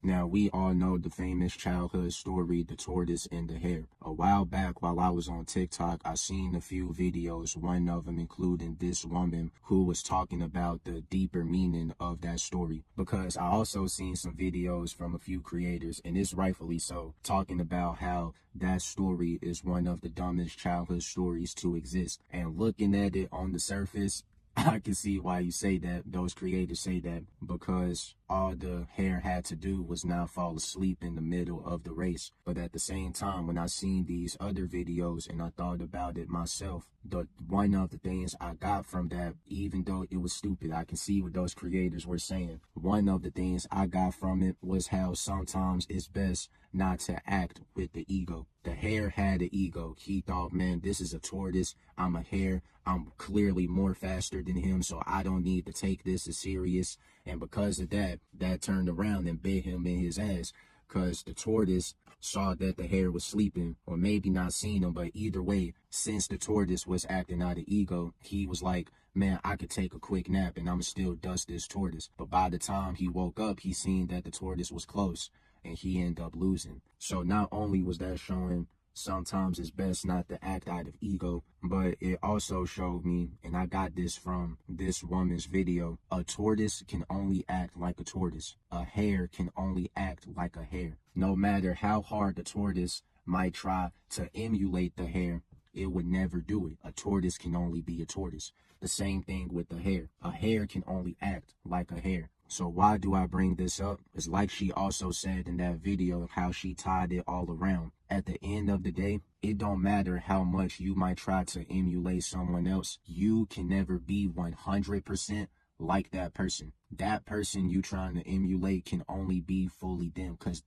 Now, we all know the famous childhood story, The Tortoise and the Hare. A while back, while I was on TikTok, I seen a few videos, one of them including this woman who was talking about the deeper meaning of that story. Because I also seen some videos from a few creators, and it's rightfully so, talking about how that story is one of the dumbest childhood stories to exist. And looking at it on the surface, I can see why you say that, those creators say that, because all the hare had to do was not fall asleep in the middle of the race. But at the same time, when I seen these other videos and I thought about it myself, one of the things I got from that, even though it was stupid, I can see what those creators were saying. One of the things I got from it was how sometimes it's best not to act with the ego. The hare had an ego. He thought, man, this is a tortoise. I'm a hare. I'm clearly more faster than him, so I don't need to take this as serious. And because of that, that turned around and bit him in his ass, because the tortoise saw that the hare was sleeping, or maybe not seen him, but either way, since the tortoise was acting out of ego, he was like, man, I could take a quick nap and I'ma still dust this tortoise. But by the time he woke up, he seen that the tortoise was close, and he ended up losing. So not only was that showing sometimes it's best not to act out of ego, but it also showed me, and I got this from this woman's video, a tortoise can only act like a tortoise. A hare can only act like a hare. No matter how hard the tortoise might try to emulate the hare, it would never do it. A tortoise can only be a tortoise. The same thing with the hare. A hare can only act like a hare. So why do I bring this up? It's like she also said in that video, how she tied it all around. At the end of the day, it don't matter how much you might try to emulate someone else. You can never be 100% like that person. That person you trying to emulate can only be fully them, because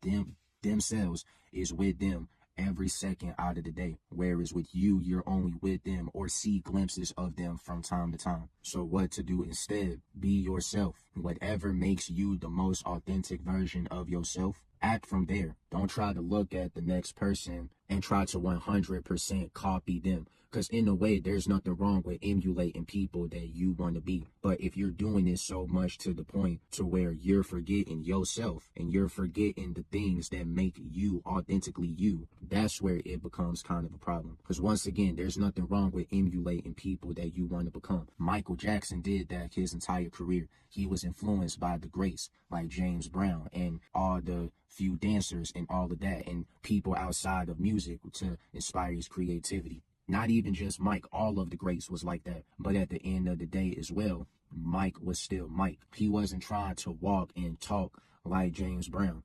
themselves is with them every second out of the day. Whereas with you, you're only with them or see glimpses of them from time to time. So what to do instead? Be yourself. Whatever makes you the most authentic version of yourself, act from there. Don't try to look at the next person and try to 100% copy them. Because in a way, there's nothing wrong with emulating people that you want to be. But if you're doing it so much to the point to where you're forgetting yourself and you're forgetting the things that make you authentically you, that's where it becomes kind of a problem. Because once again, there's nothing wrong with emulating people that you want to become. Michael Jackson did that his entire career. He was influenced by the greats like James Brown and all the few dancers and all of that, and people outside of music to inspire his creativity. Not even just Mike, all of the greats was like that. But at the end of the day as well, Mike was still Mike. He wasn't trying to walk and talk like James Brown.